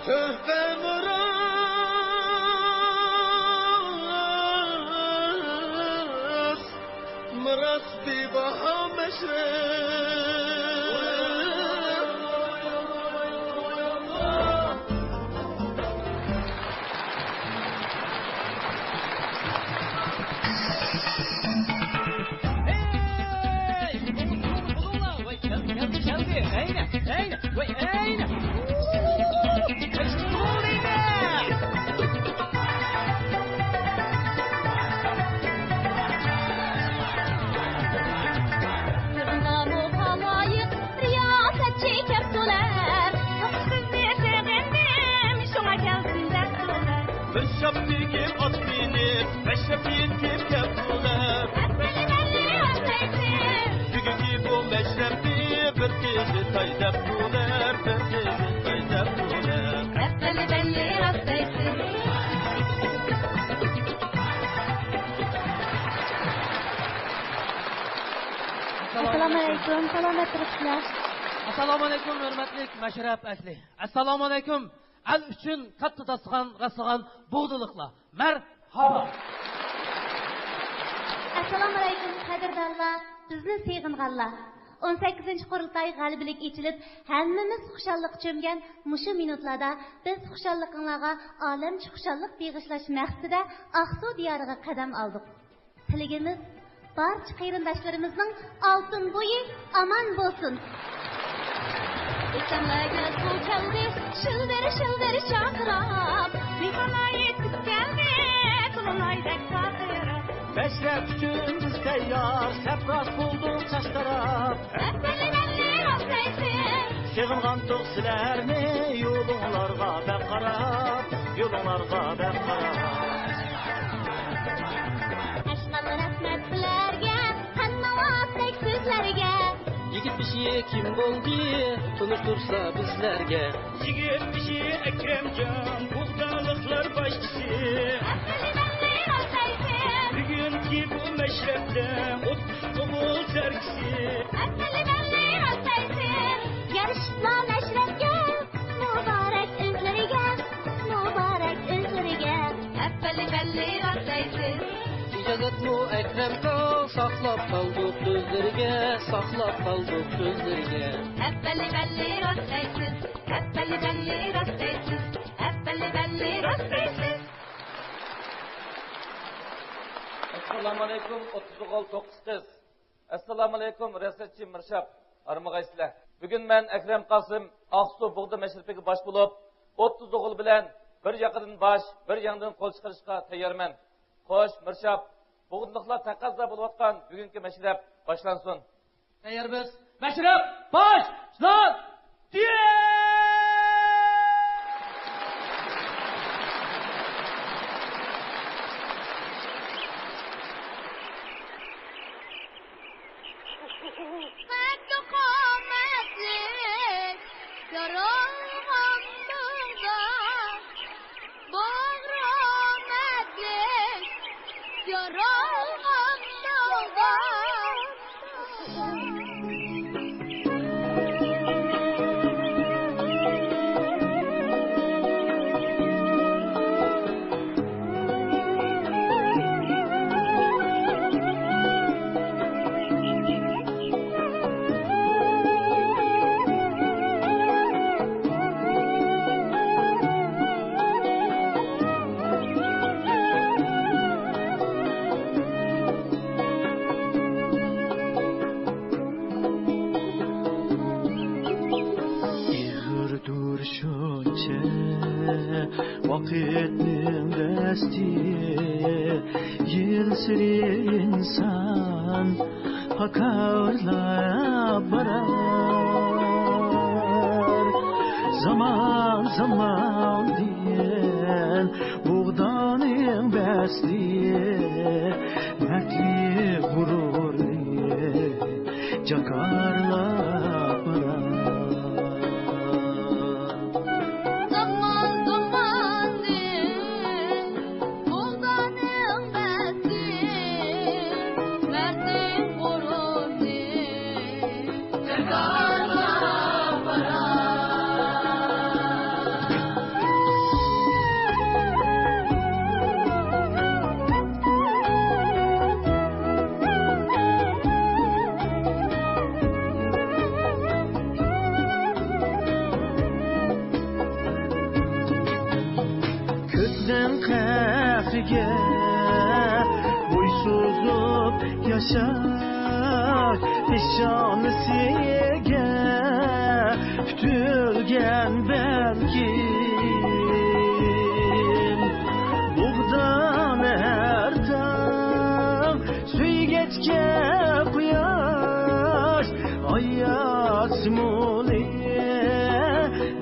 Töhfe miras bebaha meşrep. Şaptığım at binip, meşrepiyettim kapılar. Bugünkü bu meşrepi bir kızı taydap bular, bir kızı taydap bular. Rasteli belli rastlayısın. Assalamu alaikum, salomat turibsizlar. Assalomu alaykum, hurmatli mashrab asli. Assalomu alaykum. Al uchun katta tasg'an bo'g'diliqlar. Marhaba. Assalomu alaykum, qadrdonlar, bizni sevg'inganlar. 18-qurultay g'alabilik ichilib, hammamiz xushalliq cho'mgan mushu minutlarda biz xushalliqlarga olamcha xushalliq beg'ishlash maqsadida Aqsu diyoriga qadam oldik. Tilagimiz barcha qarindoshlarimizning oltin bo'yi aman bo'lsin. İstemlerine su geldi, şıldır çakırap. Mihana yetip geldi, kılınayda katırap. Meşrep üçün biz teyyar, sepras bulduk çaştarap. Belli rastlayısın. Sığınğandık silerni, yolunlarga ben qarap, yolunlarga ben qarap. Aşkalı rahmet sizlerge, hannavastek sizlerge. Yigit kişi kim bo'ldi? Tunishtirsa bizlarga. Yigit kişi Ekremcan, buğdalıklar başçısı. Bugünkü bu meşrepte 30 kumul sergisi. Yarışma meşrepke, mübarek özlerige. Belli rastlayısın. İcazat mu Ekrem'ka saklap kaldık sözlerge, saklap kaldık sözlerge. Hep belli rastlayısın. Hep belli rastlayısın. Hep belli rastlayısın. Assalomu alaykum 30 o'g'il 9 qiz. Assalomu alaykum Rasatchi Mirshab armag'aysizlar. Bugun men Akram Qosim Aqsu bug'da mashrifiga bosh bo'lib 30 o'g'il bilan bir yoqdan bosh, bir yoqdan qo'l chiqarishga tayyorman. Xo'sh, Mirshab, bug'unliqlar taqozo bo'layotgan bugungi mashrab boshlansin. Tayyormiz. Mashrab boshlan. Vakitnin desti yilsiri insan hakarlar barar. Zaman diyen buğdanın besli mertli gururli cakarlar barar. sevgiye boysuzup yaşar Eşanısıge Pütülgen belkim Buğdan erdam Süygetke kuyaş Ayasmuli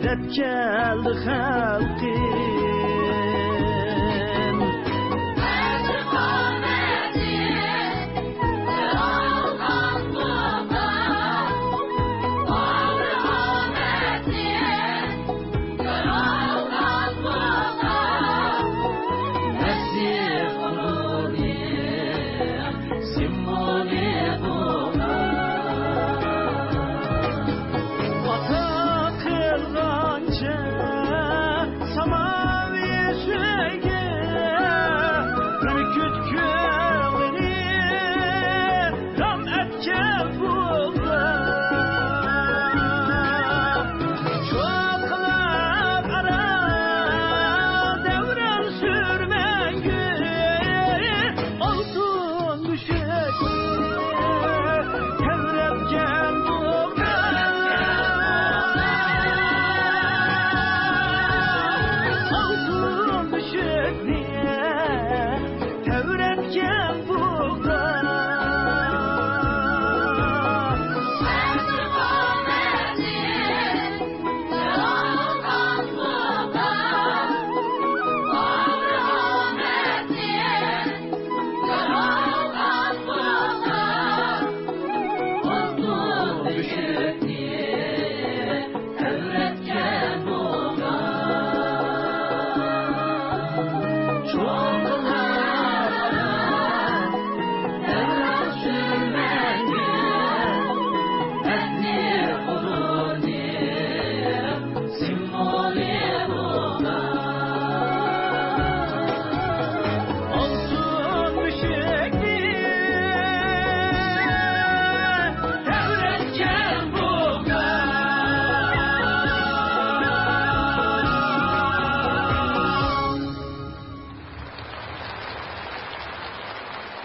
Dep geldi halkim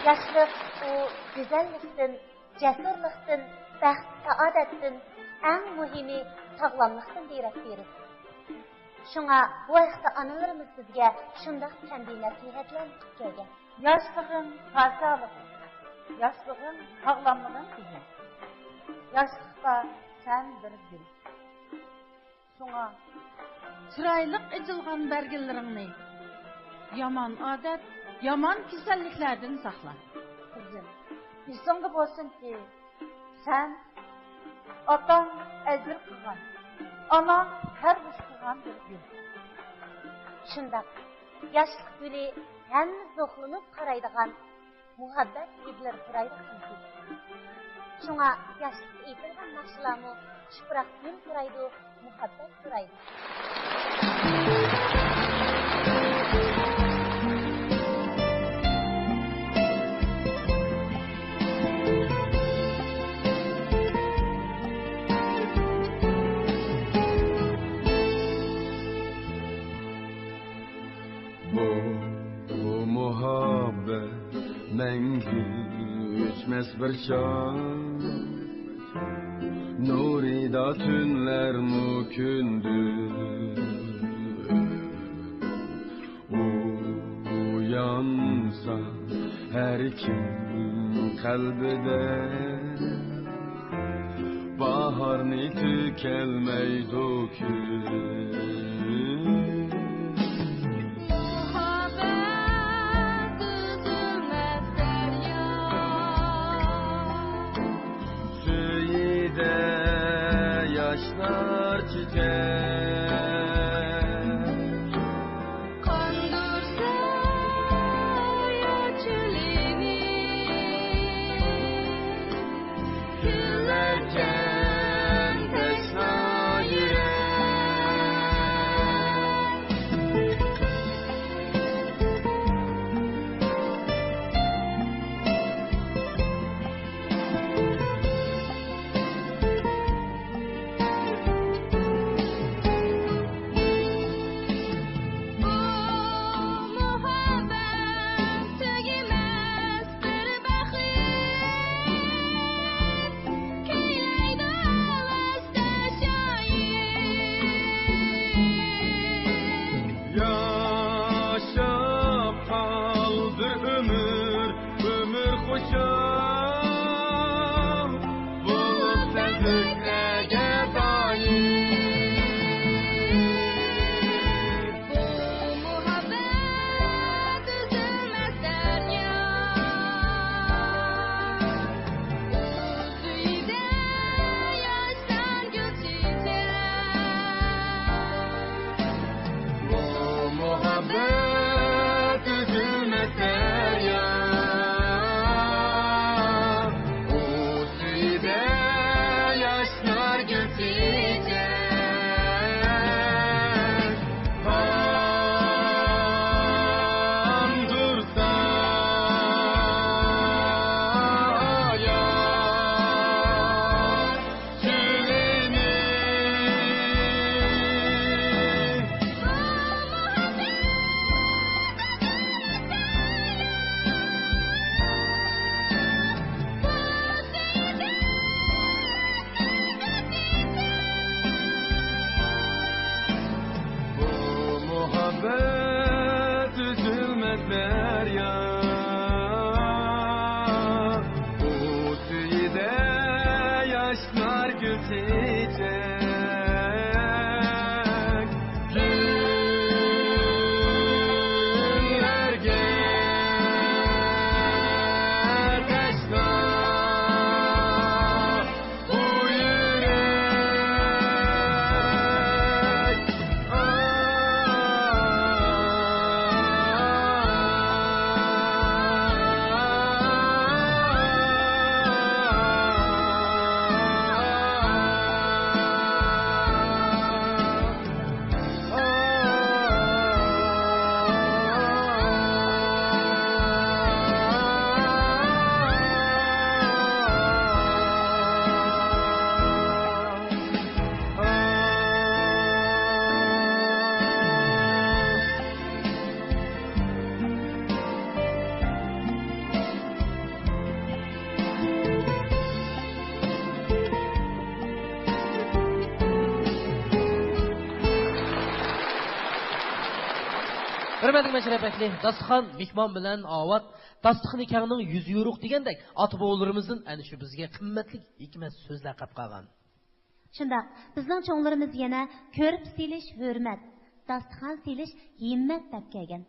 Yaşlıq o güzellikdən, cəsurluqdan, bəxt, saadətdən, ən mühimi sağlamlıqdan deyirək verir. Şuna bu vaxtda analarımız sizə şundaq təmbil nəsihətlər gəlgan. Yaşlığın sağlığı, yaşlığın sağlamlığın bizi. Yaşlıqda sen bir gül. Şuna çıraylık ecilgan bergillerini, yaman adet, yaman güzelliklerden sakla. Kızım, bir songa olsun ki sen atan ecir kılgan, anan her iş kılgan bir gül. Şundaq, yaşlıq gülü həmimiz zoxlanıb qaraydıgan muhabbət güllər quraydıq çünki. Şuna yaşlıq etilgan naxşılamı şıpıraq gül quraydı, muhabbət quraydı. Bu muhabbet mengü üçmez bir şan Nurida tünler mükündür Uyansa her kim kalbide Baharni tükelmeydu ki yaşlar çiçek Kandırsa ya çölini Küllerken teşna yürek Hürmetli meşrepekli, dastıxan mehmon bilan avat, dastıxan ekanning 100 yo'ruq degandek, ata-bobolarimizdan ana shu bizga qimmatli hikmat so'zlar qilib qolgan. Shundaq, bizning cho'nglarimiz yana ko'rib silish hurmat, dastıxan silish himmat deb kelgan.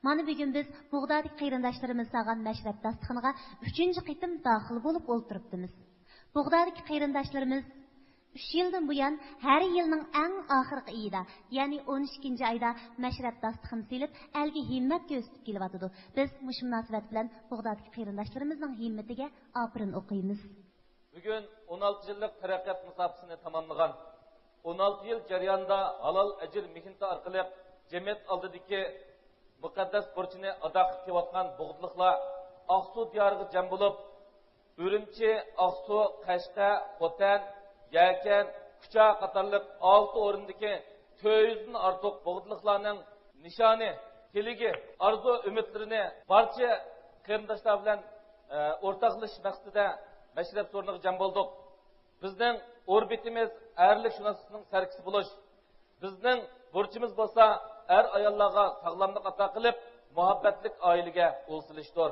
Mana bugun biz Bug'dodagi qarindoshlarimiz sog'an mashrab dastıxaniga 3-qitim daxil bo'lib o'ltiribdimiz. Bug'dodagi qarindoshlarimiz 3 yildan buyon har yilning eng oxirgi oyida, ya'ni 12 oyda mashrab dastıxan silib, elga himmat ko'rsatib kelyotdi. Biz mush munosabat bilan Bug'dodagi qarindoshlarimizning himmatiga opirin o'qiymiz. Bugun 16 yillik taraqqiyot musofasini tamomlagan, 16 yil jarayonida halol ajr mehnati orqali jamiyat oldidagi muqaddas burchini ado qilib kelayotgan bug'diliqlar Aqsu diyoriga jam bo'lib, Urumchi, Aqsu, Qashqa, Xotan, Yakan, Kucha qatorliq 6 o'rindagi 400 dan ortiq bug'diliqlarning nishoni, tiligi, arzu umidlarini barcha qarindoshlar bilan o'rtoqlashish maqsadida mashrab so'riniga jam bo'ldik. Bizning orbitimiz erlik shunasning sarkisi bo'lish. Bizning burchimiz bo'lsa, ayollarga sog'lomlik ato qilib, muhabbatlik oilaga o'lsilishdir.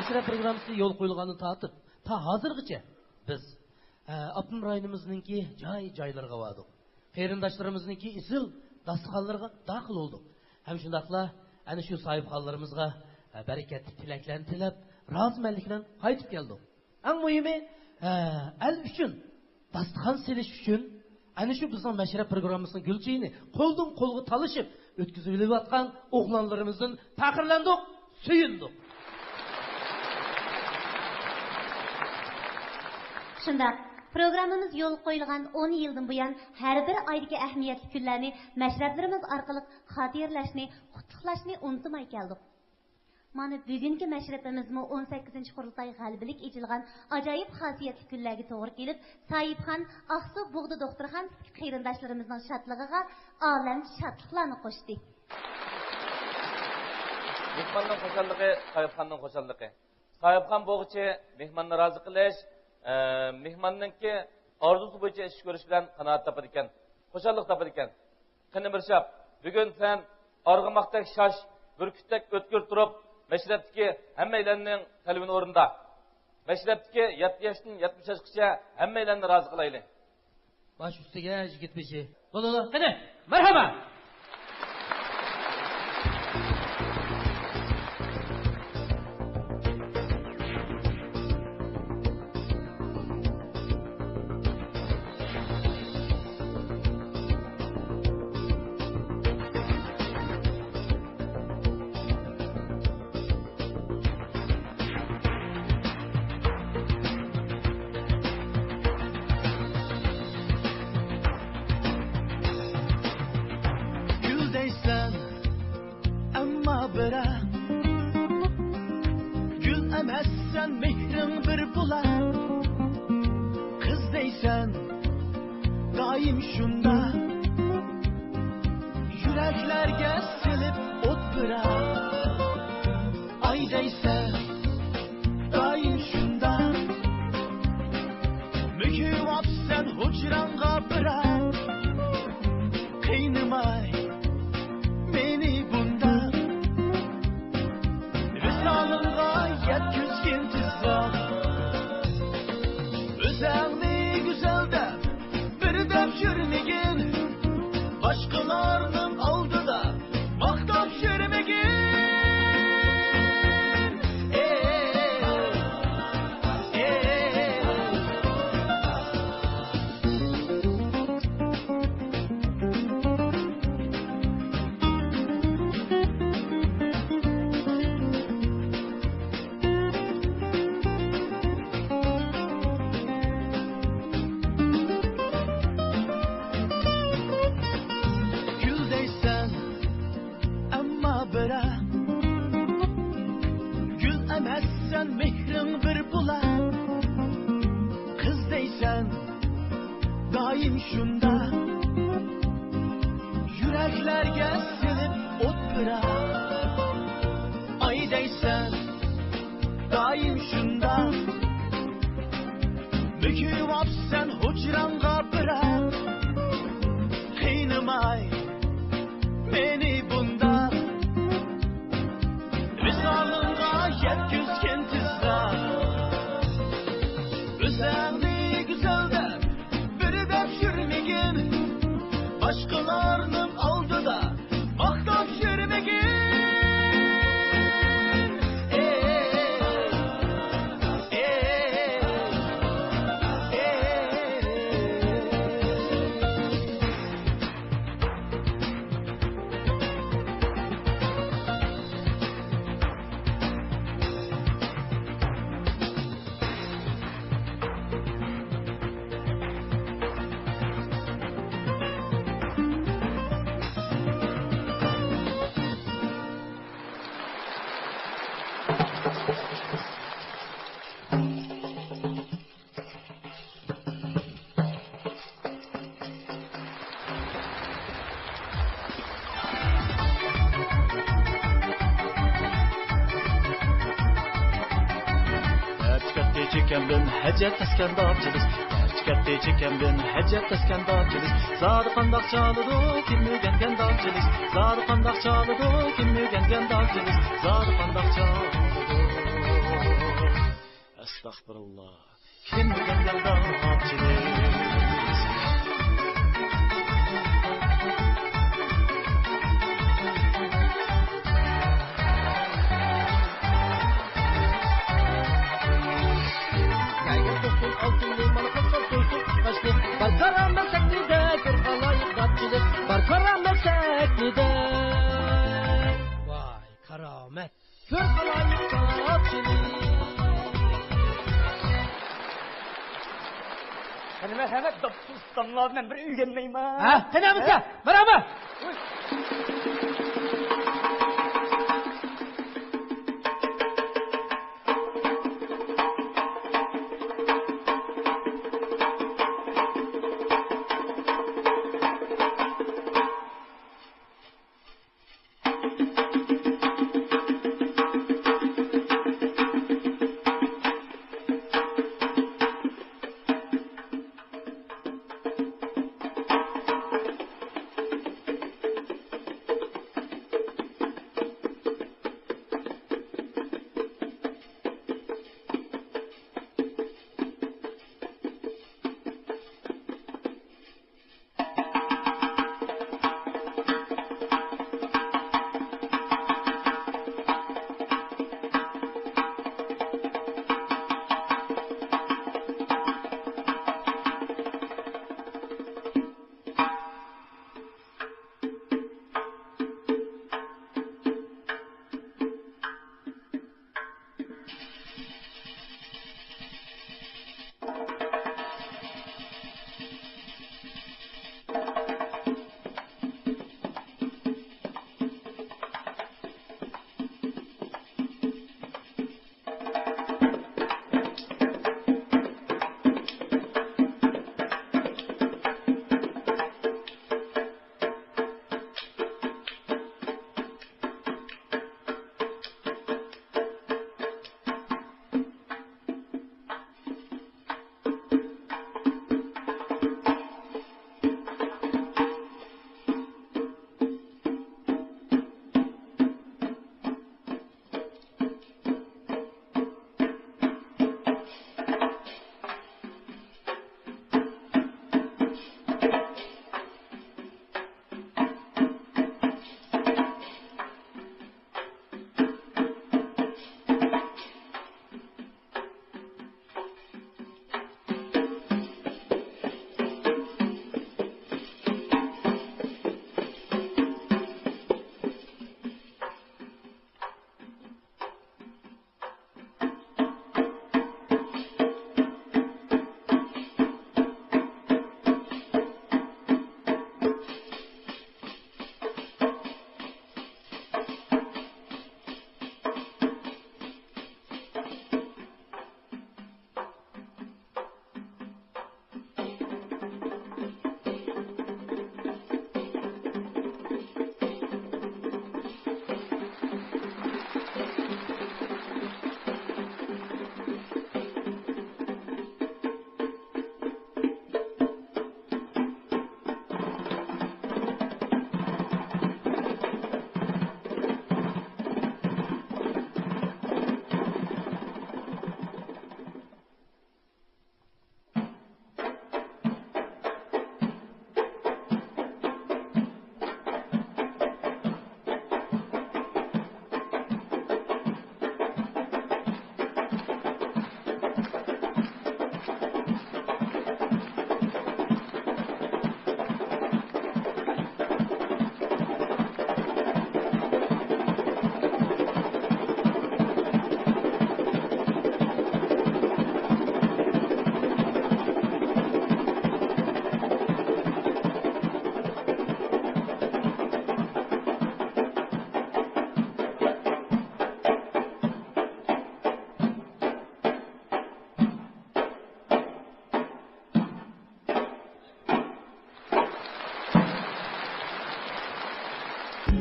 мәшрәп программасы yo'l qo'yilganini tatib, ta hozirgacha biz Apın rayonimizningki joy-joylarga bordik. Qarindoshlarimizningki isil dasturxonlarga daxil bo'ldik. Ham shundaqla ana shu sohibxonlarimizga barakatli tilaklarni tilab, rozimanlik bilan qaytib keldik. Eng muhimi, el uchun, dasturxon selish uchun ana shu bizning mashrab programmasining gulchini qo'ldan qo'lga talishib o'tkazib olayotgan o'g'lonlarimizdan faxrlandik, suyundik. Shundaq, programmamiz yo'l qo'yilgan 10 yildan buyon har bir oydagi ahamiyatli kunlarni mashrablarimiz orqali xotirlashni, qutlashni unutmay keldik. Mana bugungi mashrabimizmi 18-qurultay g'albilik echilgan ajoyib xosiyatli kunlarga to'g'ri kelib, Sayibxon Aqsu Bug'da doktorxon qarindoshlarimizning shodligiga olam shodliklarni qo'shdi. Mehmonning xo'shaligi, Sayibxonning xo'shaligi. Sayibxon bo'g'ichi mehmonni rozi qilish, mehmonningki orzusi bo'yicha ish ko'rish bilan qanoat topar ekan, xo'shallik topar ekan. Qani Mirshab, bugun sen arg'amoqdek shosh, burkutdek o'tkir turib, mashrabdagi hammalarning talabini o'rinda. Mashrabdagi 7 yoshdan 70 yoshgacha hammalarni rozi qilayli. Bosh ustiga yigit beshi. Bo'ladi. Qani, marhaba. çekemden hacet teskendapçılık Gerçekte çekemden hacet teskendapçılık Zar kandak çalıdı kimmi gengen dapçılık Zar kandak çalıdı kimmi gengen dapçılık Zar kandak çalıdı Estağfurullah. Kim gelgen dağçılık? Barkaran seklide bir kalayık dapçılık. Barkaran seklide. Vay karamet. Kör kalayık dapçılık. Hani ben hemen ustamlardan bir üygenmeyim ha. Ha, sen misin? Merhaba.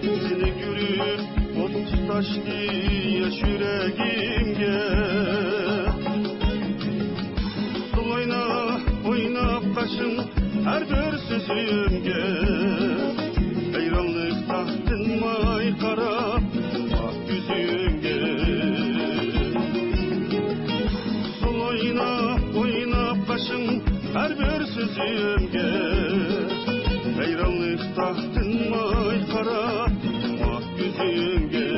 Seni görüp ot taştı yaş yüreğimge. Oyna oynap kaşın her bir sözümge. Hayranlık tahtın may karab ah yüzünge. sözümge hayranlıkta tınmay kara ah yüzünge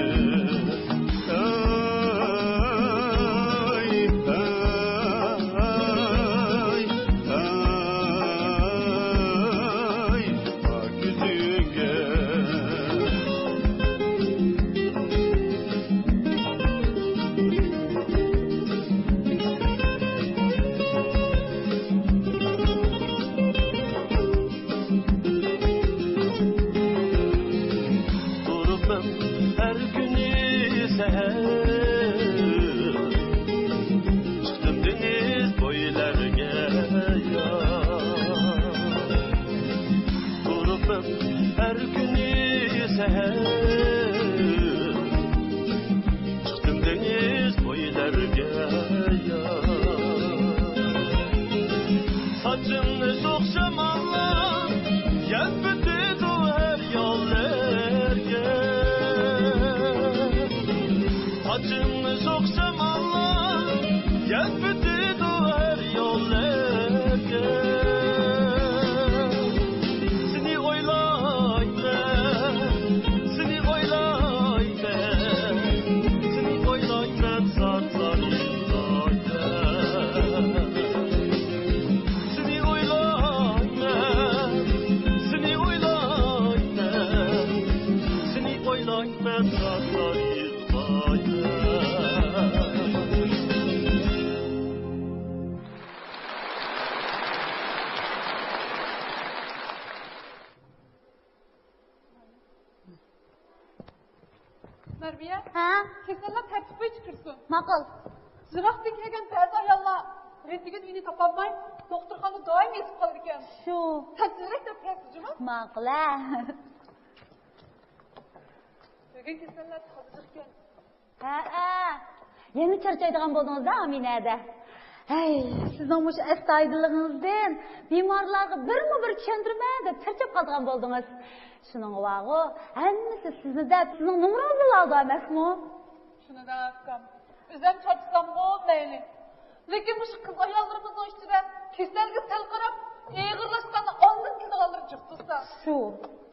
Merviye, kesinlikle tertip boyu çıkırsın. Maqul. Zıraktaki egen perde ayalla. Rendigen beni tapanmay, doktorxana daim esip kalır eken. Şu. Sen zırrak da tersici mi? Maqul. Egen kesinlikle hazırlık eken. Yeni charchaydigan bo'ldingiz-da Aminada. Hey, sizning o'sha astoydilligingizdan bemorlarga birma-bir tushuntirmay deb charchab qolgan bo'ldingiz. Shuning vaqo, hammasi sizni deb sizning numarangizni oldi emasmi? Shuni da akam. O'zim charchsam bo'lmaydi. Lekin bu qiz ayollarimiz ichida kasalga sal qarab, eg'irlashganda ondan kinolar chiqsa. Shu.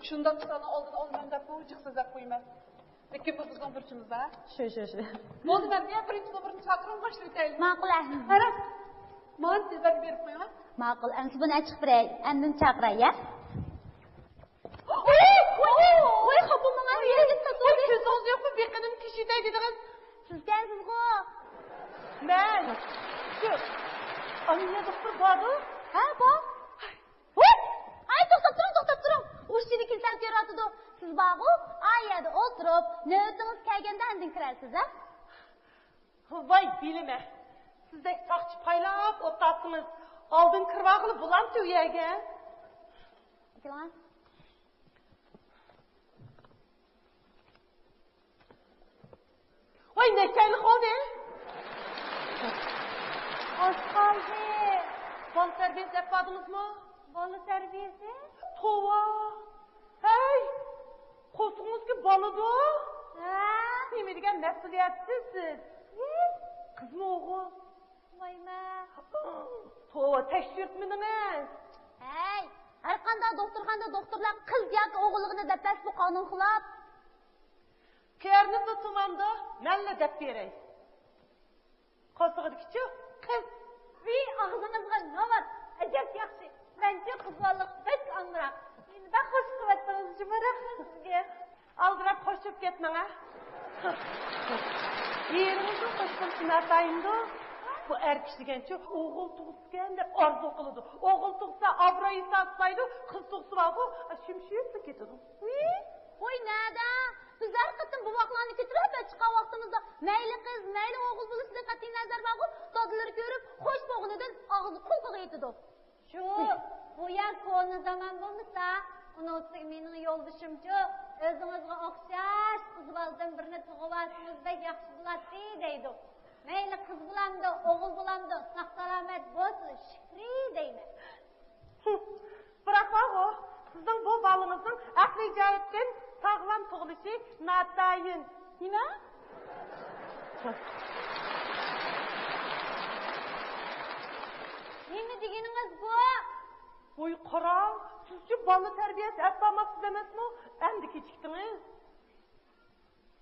Shundan sana oldin olmanda bu chiqsa qo'ymas. Lekin bu bizning burchimiz-da. Shu. Bo'ldi, Marbiya, birinchi nomerni chaqirib boshlaylik. Ma'qul. Qara. Men tezak berib qo'yaman. Ma'qul. Endi buni ochib beray. Endi chaqiray, ya. Voy, xopimman, yerga satdi. Ko'zingiz yo'qmi? Beqinim kishiday dedingiz. Sizgansizku. Men. Shu. Amina doktor bormi? Ha, bor. Voy! Ay, to'xtab turing. O'shini kilsam keratdi. Siz bag'u, ayada o'tirib, navbatingiz kelganda andin kirasiz, ha? Voy, bilime. Sizdek soqchi paylab o'tdingiz. Oldin kirvaqli bulamti u yerga. Keling. Voy, nechayli qoldi? Oz qoldi. Bola tarbiyasi yapmadingizmi? Bola tarbiyasi? Tova. Hey! Qo'singizga boladu? Ha? Nima degan mas'uliyatsiz siz? Qizmi o'g'il? Voyma. Tova, tekshirtmidingiz? Hey, har qanday doktorlar qiz yoki o'g'illigini deb bu qonun xilof. Kerne tutumamda nalla deb beray. Qo'sig'idikichi qiz. Vi og'zingizga novat. Ajab yaxshi. Mencha qizlarlik bek angroq. Endi xo'sh qilyapsiz, rahmat sizga. Aldirab qo'shib ketmang, ha. Yeringizni qo'shib sinatayimda. Bu erkish degancha o'g'il tug'ilgan deb orzu qiladi. O'g'il tug'sa obro'yi satmaydi, qiz tug'sa vaqo shimshiyib ketadi. Voy nada? Biz har qatim bu vaqtlarni ko'chirib chiqqan vaqtimizda mayli qiz, mayli o'g'il bo'lishiga qat'iy nazar bag'u, dodlar ko'rib, xo'sh bo'g'inidan og'zi qulqiga yetadi. Shu, bu yer ko'ni zaman bo'lmasa, uni o'tsak mening yo'ldishimcha, o'zingizga o'xshash qizlardan birini tug'ib yaxshi bo'ladi deydi. Mayli qiz bilamdi, o'g'il bilamdi, sog' salomat bo'lsin, shukri deyman. Biroq vaqo, sizning bu balingizning aqliy jihatdan sog'lom tug'ilishi notayin. Nima? Nima deganingiz bu? Oy qara, sizce balla terbiyesi hep bağmazsız demez mi? Hem de keçiktiniz.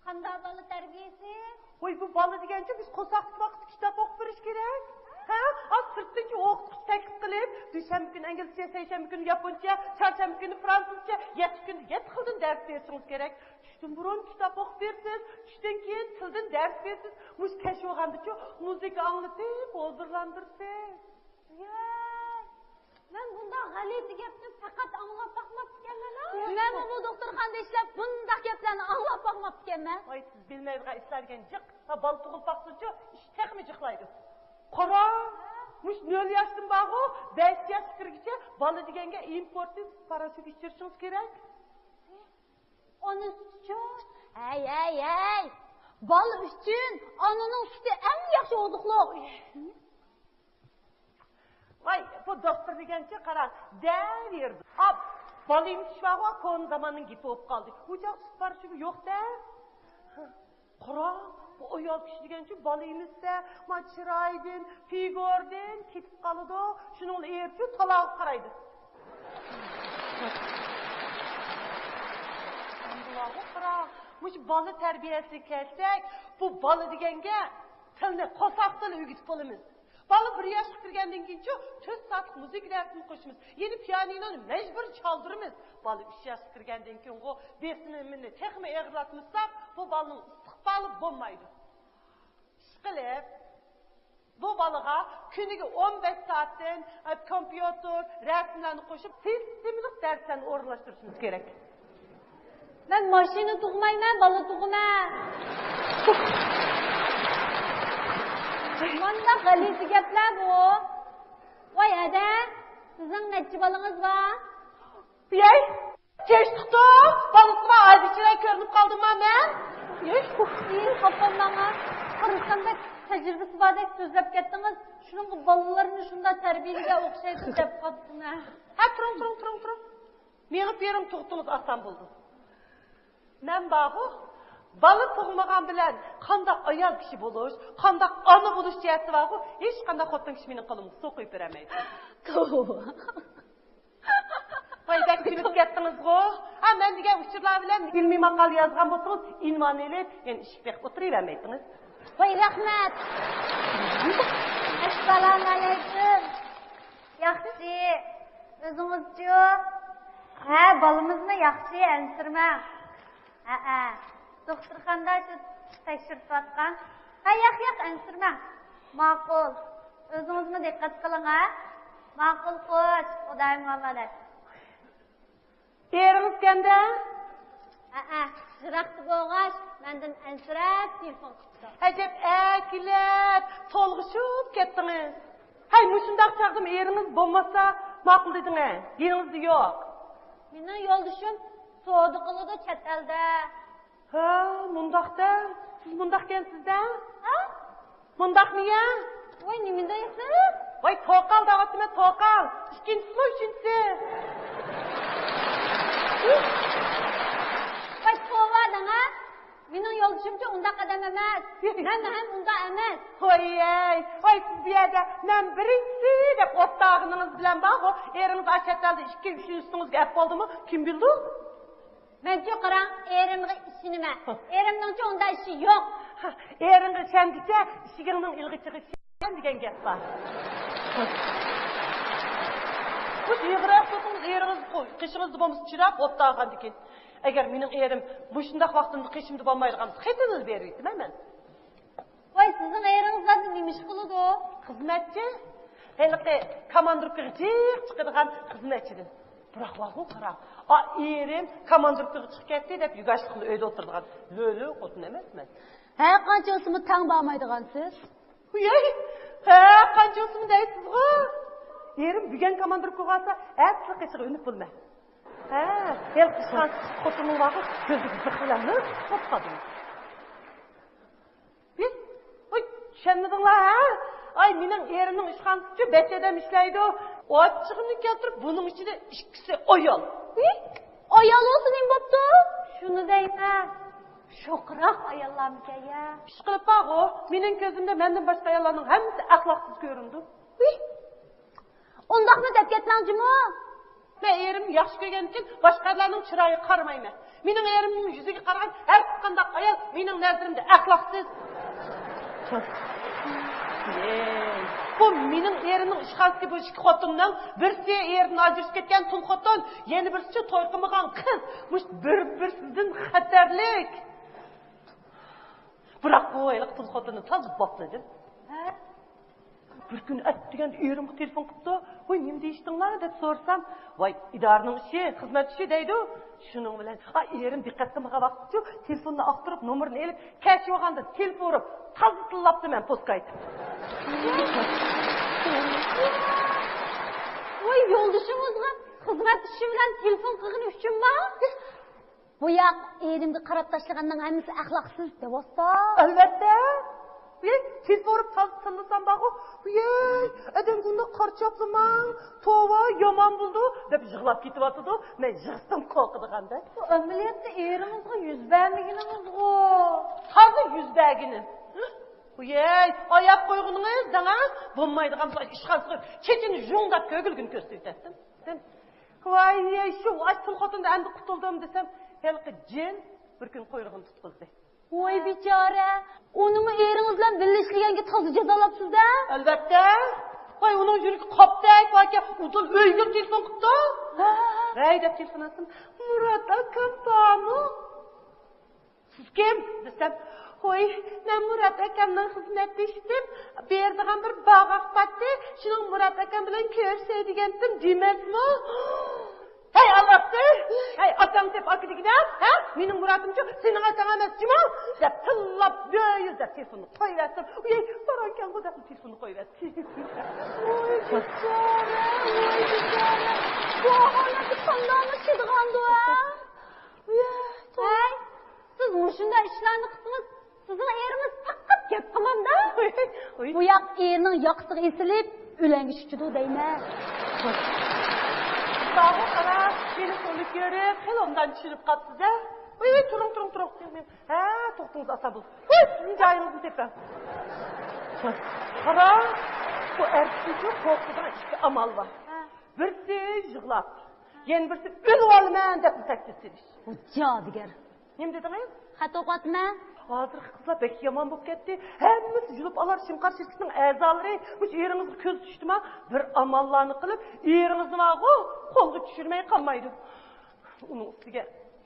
Qanday bola tarbiyasi? Oy bu balı degence biz kosaqlı vakit kitap okup biriş gerek. Ha? Az sırtınca okutuş teklif kılıp, düşenbi gün İngilizce, seyşenbi gün Japonca, çarşenbi günü Fransızca, yet gün yet kıldın ders versiniz gerek. Düştün burun kitap okup versiniz, düştün keyin tildin ders versiniz. Muş keş oğandıçı müzik anlatıp, hozırlandırsiz. Men bunday g'alati gapni faqat anglab boqmabdikanman. Men bu doktorxonada ishlab bunday gaplarni anglab boqmabdikanman. Ay siz bilmaydigan ishlargan jiq, ha bal tug'ilib baqsinchi, ish texmi jiqlaydi. Qara, mush 0 yoshdan bag'u 5 yosh kirgicha bola deganga importsiz parashyut ichirishimiz kerak. Onun uchun, ay. Bola uchun onaning suti eng yaxshi oziqliq. Vay, bu doktor degancha qarang, derdi. Ab, balayım şvağa kon zamanın gibi olup kaldı. Ucak süt parçası yok da. Qara, bu ayol kişi degancha balayımızsa, maçıraydın, figordun, ketip kalıdı. Şunun erçi talağı qaraydı. Qara, muş balı terbiyesi kelsek, bu balı degenge tilni qo'saq tili o'rgatib bo'lamiz. Balı bir yaş kirgenden keyin 4 saatlik müzik dersini koşumuz. Yeni piyaninonu mecbur çaldırımız. Balı 3 yaş kirgenden keyin o besinimini tekme eğrilatmışsak bu balının istiqbalı bulmaydı. İşqilip bu balığa günüge 15 saatten kompüter, resimlerini koşup sistemlik derslerini orlaştırışımız gerek. Men mashina tug'mayman, bola tug'man. Manda g'alati gaplar bu. Voy ada, sizning necha bolangiz bor? Biyay, kech chiqdi. Balıqma aydichilar ko'rinib qoldim men. Keyin xafalanma. Qirg'izistonda tajribasi bordek so'zlab ketdingiz. Shuning bolalarni shunda tarbiyalaga o'xshaydi deb qopdinglar. Ha, turing. Meni berim tug'dingiz oson bo'ldi. Men bağı balı tug'magan bilan qanday ayol kishi bo'lish, qanday ona bo'lish jihati bor, hech qanday xotin kishi meni qo'limga suv qo'yib bermaydi. Qo'yda kulib ketdingiz-ku. Ha, men degan uchurlar bilan ilmiy maqol yozgan bo'lsangiz, ilmon elib, men ish berib o'tiravermaydingiz. Voy rahmat. Assalomu alaykum. Yaxshi. O'zingiz-chi? Ha, bolamizni yaxshi ansirma. Ha. Doktorxonada tekshirtayotgan. Ha, yo'q, ansirma. Ma'qul. O'zingizni diqqat qiling, ha? Ma'qul qo'sh, Xudoyim omalat. Eringiz kanda? Ha, jiroqda bo'lg'ach, mendan ansirab telefon qildi. Ajab, akilab, tolg'ishib ketdingiz. Hay, mushundaq chaqdim eringiz bo'lmasa, ma'qul dedingiz. Yeringiz yo'q. Mening yo'ldishim savdo qiladi chet elda. Ha, mundaqda. Siz mundaqkansizda? Ha? Mundaqmi ya? Voy, nima deysiz? Voy, to'qal da'vatime to'qal. Ikkinchisi, uchinchisi. Voy, to'vading, ha? Mening yo'ldishimcha unda qadam emas. Men ham unda emas. Voy, siz bu yerda men birinchi deb o'rtog'ingiz bilan bor, eringiz chet elda 2-3-singiz gap bo'ldimi? Kim bildi? Menchi qarang, erimga ishinaman. Erimningcha unda ishi yo'q. Eringga ishandicha, ishigingning ilg'i chiqishi degan gap bor. Bu yig'roq so'tingiz eringiz qishingizni bo'lmasa chirab o'tag'an ekan. Agar mening erim bu shunday vaqtimda qishimda bo'lmaydigan xetini beraydi men. Voy, sizning eringizlar nima ish qiladi? Xizmatchi. Haliqi komandirga chiqadigan xizmatchidir. Biroq vaqo qarang. Erim komandirga chiqib ketdi deb yugashlik qilib uyda o'tirgan. Lo'li xotin emasman. Ha, qanchasini tang bo'lmaydigansiz? Qanchasini deysiz-ku? Erim bugun komandirga qolsa, asli qishiq unib bo'lmaydi. Ha, el qishan xotinning vaqti ko'ziga ziqlanib qopqadim. Oy, tushunmadinglar, ha? Ay, mening erimning ishxonasicha bechadam ishlaydi. Ochig'ini keltirib, buning ichida ikkisi ayol. Ayol olsa nima bo'pti? Shuni deyman. Sho'qroq ayollarga ya. Ish qilib baqo, mening ko'zimda mendan boshqa ayollarning hammasi axloqsiz ko'rindi. Ondaqmı dep ketmәңҗиме? Men erim yaxshi ko'rgan uchun boshqalarning chiroyiga qaramayman. Mening erimning yuziga qaragan har qanday ayol mening nazarimda axloqsiz. Bu mening erimning ishxonasiga bu ikki xotinning birsi eridan ajrashib ketgan tul xotin, yana birisi to'y qilmagan qiz. Mush bir-birsidan xatarlik. Biroq bu ayol tul xotinni tozib boshladim. Bir gün degan erimga telefon qildi. Voy, nima deyishdinglar deb so'rsam, voy, idoraning ishi, xizmat ishi deydi. Shuning bilan, erim diqqat qilmagan vaqtda telefonni aqtirib, nomerini olib, kashif olganda telefon urib, tazillabdi men postga aytib. Voy, yo'ldishimizga xizmat ishi bilan telefon qilgani uchunmi? Bu yoq erimga qarab tashlaganning hammasi axloqsiz deb o'tsa. Albatta. Telefon urib tazillasam bağı, adam bunda qarchaplımang, tova yomon bo'ldi deb yig'lab ketyapti. Men yig'sam qo'rqadiganda. Bu amaliyotda erimizga yuz bermaganimiz-ku. Hozir yuz berganim. Oyoq qo'yguningiz danga bo'lmaydigan ishxonasiga chechini jo'ngdab ko'gilgin ko'rsatdim. Voy, shu asl xotinda endi qutuldim desam, halqi jin bir kun qo'yrug'ini tutqizdi. Voy bechora, uning eringiz bilan birlashganga toza jazolabsiz-da? Albatta. Voy, uning yuragi qopday, yoki udul uyga telefon qildi. Voy, deb telefon qildim. Murat akam bormi? Siz kim? Desam, voy, men Murat akamning xizmatdashim. Berdigan bir bog'aq patdi, shuning Murat akam bilan ko'rsay degandim, demasmi? Hey Allah'tı! Hey atang deb akidigina, ha? Mening muratimcha sening atang emasmi? Deb tillab bo'yiz deb telefonni qo'yverdim. Barankan bu deb telefonni qo'yverdim. Voy bechora, voy bechora. Bu holatni qanday chidg'andi a? Hey, siz mushunda ishlarni qilsangiz, sizning eringiz faqat gap qilmanda. Bu yoq erining yoqsig'i esilib, o'langish uchun deyman. Sağa qara, telefonu görüp, ondan düşürüp qapsız-a. Turun. Ha, to'xtыңыз asa bu. Sizin joyingizni tepam. Qara, bu erkekning qo'rqadigan ikki amal var. Birisi yig'lab, yana birisi o'lib olaman deb taklif qilish. Bu jodigar. Nima dedingiz? Xato qotma. Hozir qizlar bek yomon bo'lib ketdi. Hammasi yulib olar Shimqar shirkatining a'zolari, bu eringizga ko'z tushdimi? Bir amallarni qilib, eringizni qo'lga tushirmay qolmaydi. Uning ustiga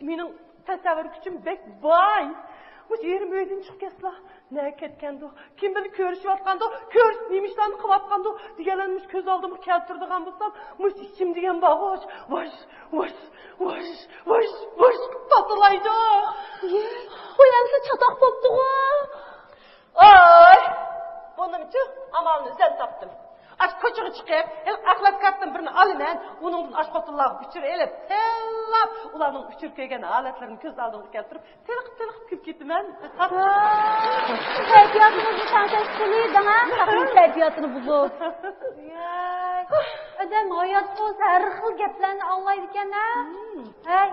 mening tasavvur kuchim bek boy. Bu erim uydan chiqib ketsa, nima ketgandi? Kim bilan ko'rishayotgandi? Ko'rish nima ishlarni qilayotgandi? deganlarimiz ko'z oldimga keltirdigan bo'lsam, mush ichim degan bag'och, vosh, tatilaydi. Qo'yamsa chatoq bo'pti-ku. Oy! Buningchi amalni o'zim topdim. Aç ko'chaga chiqib, axlat kartdan birini olaman, uningdan ash xotinlarga uchir elib, tellab, ularning uchir kelgan holatlarini ko'z oldimga keltirib, tiliq kulib ketaman. Kayfiyatimizni tanqid qiling-da, xalqning kayfiyatini buzib. Adam hayotda har xil gaplarni anglaydi ekan-a? Hey,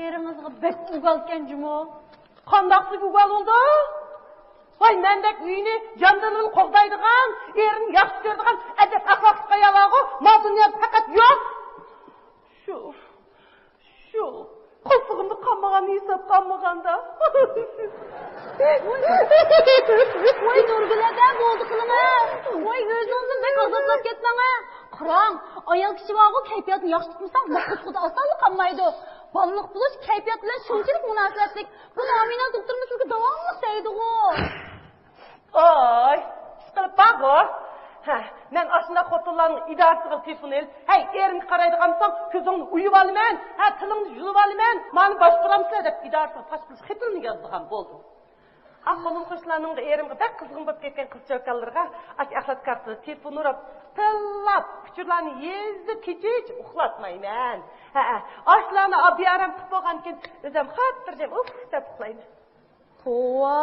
eringizga bek ugalgan jumo. Qandaqsi ugal oldu? Voy, mendek uyini jandilini qo'g'daydigan, erini yaxshi ko'radigan adab axloqsiz ayollarga ma dunyo faqat yo'q. Shu qo'ltig'imni qammagan hisob qamaganda. Voy, Nurguladan bo'ldi qilma. Voy, o'zingizni bek azoblab ketmang-a. Qarang, ayol kishi bog'i kayfiyatni yaxshi tutmasang, maqsad osonlik qolmaydi. Bog'liq bo'lish kayfiyat bilan shunchalik munosabatlik. Buni Amina doktorimiz sizga davomli deydi-ku. Oy, qilib baqo. Men aslında xotinlarning idorasiga telefon elib, "Hey, erimga qaraydigansan, ko'zingni uyib olaman, tilingni yulib olaman, meni boshqaramsizlar" deb idorasiga tashqi xatini yozgan bo'ldim. Qo'lim qo'shlarning erimga bak qizg'in bo'lib ketgan qizchakallarga axlat kartini telefon urib, tillab, kuchurlarni yezib kechich uxlatmayman. Ashlarni abiyaram qilib bo'lgan keyin o'zim xotirjam deb uxlayman. To'va,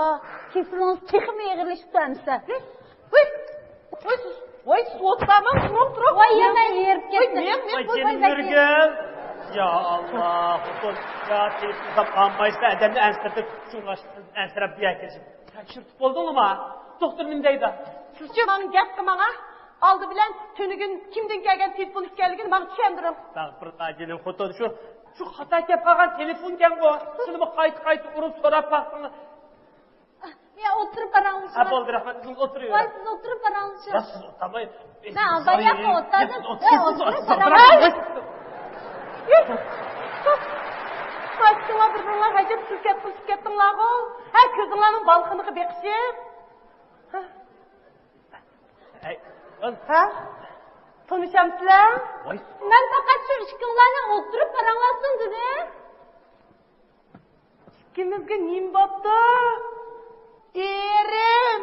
kesilimiz texmi yig'ilishibdi-amsa. Voy, so'tsamam, turib. Voy, yana yerib ketdi. Nurgul. Ya Allah, Xudo, ya telefon qanmaysa adamni ansirtib, ansirab biya kelsin. Tekshirib bo'ldingmi? Doktor nima deydi? Sizchi meni gap qilmang-a. Aldı bilen tünügün kimden gelgen telefon ikkenligini bana tuşendirin. Bak bir tacenin fotoğrafı şu hata yapılan telefon gen bu. Şunu bir kayıt urup sorap baksana. Ya oturup aranmışım. Ha oldu rahmet siz oturuyor. Vay siz oturup aranmışım. Ya siz oturmayın. Ben yapma oturdum. Oturup aranmışım. Başkına birbirine hacet sükettin lağı. Her kızınların balkınıqı bekişim. Ha? Tanışamsızlar? Ben fakat şu işkinlerle oturup aranlasın dedim. İkimizge neyim battı? Erim.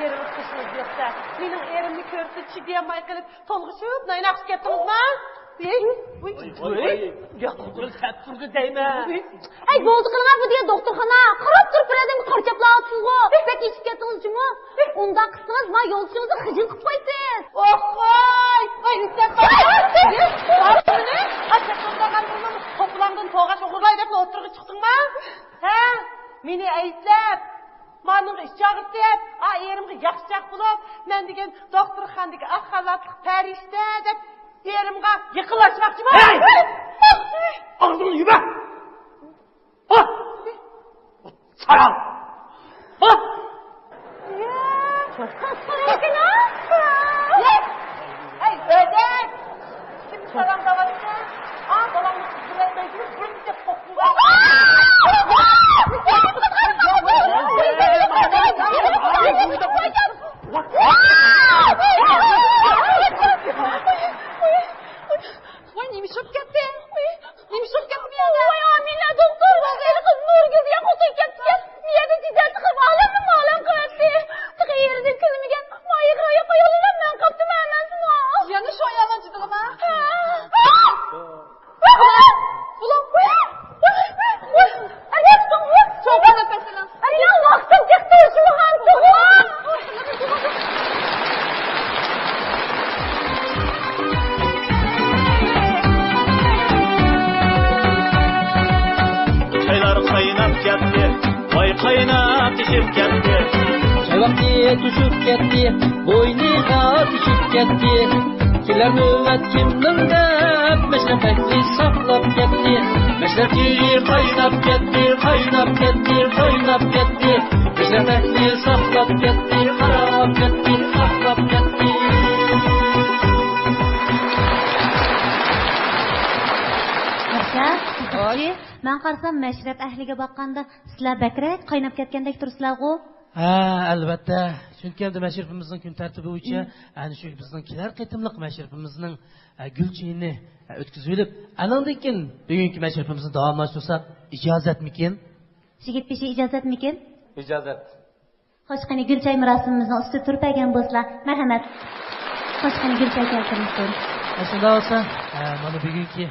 Yerimiz kışımız yoksa. Benim erimni körse çidiyemay kılıp tolguşup naynak süketiniz mi? Ay boldu kılına bu diye doktorxana. Qarab turib biradimi qarchaplaqsizgo. Bek ichib ketdingizmi? Unda qisqingiz ma yo'lchingizni xijil qilib qo'ysiz. Oy, ay üstten Barını, açıklandan bunu toplandın toğa çoğurlay dep oturgu çıktın mı? He? Meni ayıtlap, manın iş çağırt dep, erimgi yaxşıcaq bulup, men degen doktorxandagi ak xalatlik perişte dep, erimga yıkılaşmakçı mı? Hey! Ağzını yube! Ha! Saral! Ha! Hey, ödek! Şimdi salam davatsa, balamı kızılaydaydınız, bunu bir de kokulu. Vay nimşop ketdi. Nimşop ketdi. Vay Amina doktor. Kız Nurgül ya kutup ketdi. Niye de tizat qilib ma'lum qildi. Taqayirdi kilmigan. Mayıqa yapayollar men qapti emasmi? Yana shu ayolga chiqdimi? Ulan Çok nefesini. Ya vaqtim ketdi şu hantu. Çaylar qaynab ketdi, voy qaynab tishib ketdi. Çayvaqti tushib ketdi, bo'yniga tushib ketdi. Kelar navbat kimning deb mashrabakni saqlab ketdi. Mashrabki qaynab ketdi, qaynab ketdi, qaynab ketdi. Mashrabakni saqlab ketdi, qarab ketdi, saqlab ketdi. Ben qarasam mashrab ahliga boqqanda sizlar bakrak qaynab ketgandek tursizlar-ku. Ha, albatta. Chunki endi mashrabimizning kun tartibi bo'yicha ana shu bizning kelar qitimliq mashrabimizning gulchini o'tkazib olib, anandan keyin bugungi mashrabimizni davomlashtirsak ijozatmikin? Shigit beshi ijozatmikin? Ijozat. Xo'sh, qani gulchay marosimimizni ustida turib olgan bo'lsalar, marhamat. Xo'sh, qani gulchay keltirishsin. Shunda bo'lsa, mana bugungi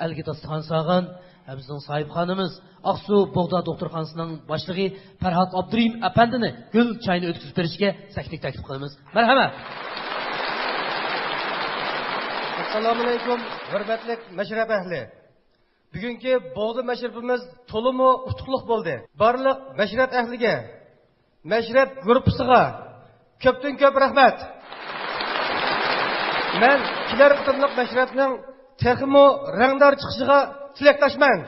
algi dasturxon sog'in bizning sohibxonimiz Aqsu Bog'da doktorxonasining boshlig'i Farhod Abdurim apandini gul chayni o'tkazib berishga saklik taklif qilamiz. Marhamat. Assalomu alaykum, hurmatli mashrab ahli. Bugungi Bog'da mashrabimiz to'liq utuqliq bo'ldi. Barliq mashrab ahliga, mashrab guruhiga ko'pdan ko'p rahmat. Men kelar qitimliq mashrabning texmo rangdor chiqishiga tilakdoshman.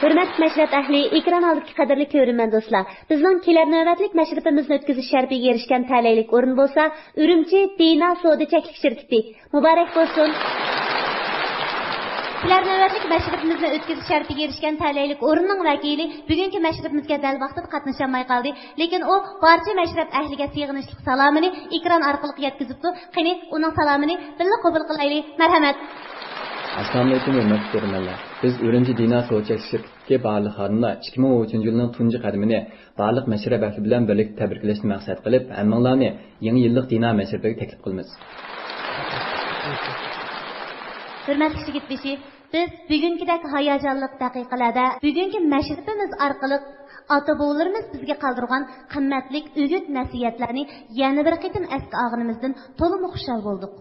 Hurmatli mashrab ahli, ekran oldidagi qadrli ko'rurman do'stlar. Bizning kelar navbatlik mashrabimizni o'tkazish shartiga erishgan talaylik o'rin bo'lsa, Urumchi Dina Soda cheklik shirkati. Muborak bo'lsin. Kelar navbatlik mashrabimizni o'tkazish shartiga erishgan talaylik o'rinning vakili bugungi mashrabimizga dal vaqtida qatnasholmay qoldi, lekin u barcha mashrab ahliga sig'inishlik salomini ekran orqali yetkazibdi. Qani uning salomini birga qabul qilaylik. Marhamat. Assalomu alaykum hurmatli ko'ruvchilar. Biz Urumchi Dina Soda shirkatiga bog'liq xodimlar 2013 yilning tunji qadamini bog'liq mashrab ahli bilan birlikda tabriklashni maqsad qilib, hammanglarni yangi yillik Dina mashrabiga taklif qilamiz. Hurmatli shigit beshi, biz bugünkidek hayajonli daqiqalarda bugungi mashrabimiz orqali ota-bobolarimiz bizga qoldirgan qimmatli o'g'it nasihatlarni yana bir qitim esga olganimizdan to'liq xushal bo'ldik.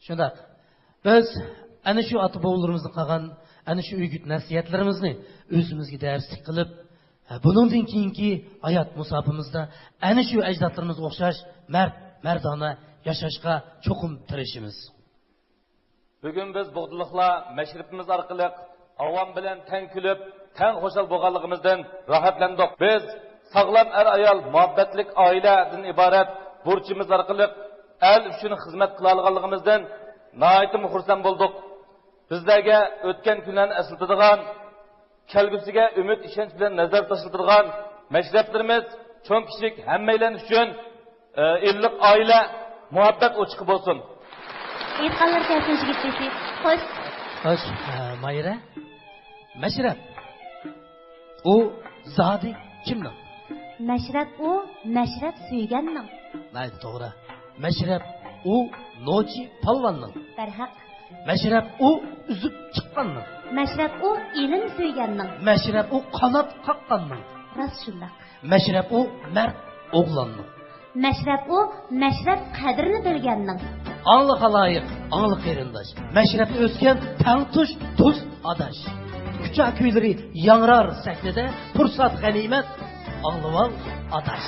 Shunday. Biz ana shu ota-bobolarimizning qolgan ana shu o'g'it nasihatlarimizni o'zimizga darslik qilib, Buningdan keyingi hayot musofimizda ana shu ajdodlarimizga o'xshash mardona yashashga cho'qim tirishimiz. Bugun biz bug'diliqlar mashribimiz orqali avom bilan tang kulib, tang xo'shal bo'lganligimizdan rohatlandik. Biz sog'lom ayol, muhabbatlik oiladan iborat burchimiz orqali el uchun xizmat qila olganligimizdan nihoyatda xursand bo'ldik. Bizlarga o'tgan kunlarni eslatadigan, kelgusiga umid ishonch bilan nazar tashlatilgan mashrablarimiz cho'ng kichik hammalar uchun illiq oila, muhabbat o'chiqi bo'lsin. Aytganlar kelsin yigitchisi. Xo'sh. Xo'sh, Mayra. Mashrab. U zodi kimning? Mashrab u, mashrab suyganning. Mayli, to'g'ri. Mashrab u Nochi palvonning. Barhaq. Mashrab u uzib chiqqanning. Mashrab u ilm suyganning. Mashrab u qanot qaqqanning. Rost shundoq. Mashrab u mard o'g'lonning. Mashrab u, mashrab qadrini bilganning. Anlı xaloyiq, anlı qeyrindosh. Mashrabni o'sgan tangtush tuz adash. Kucha kuyleri yangrar sahnede, fursat g'animat, anlıval adash.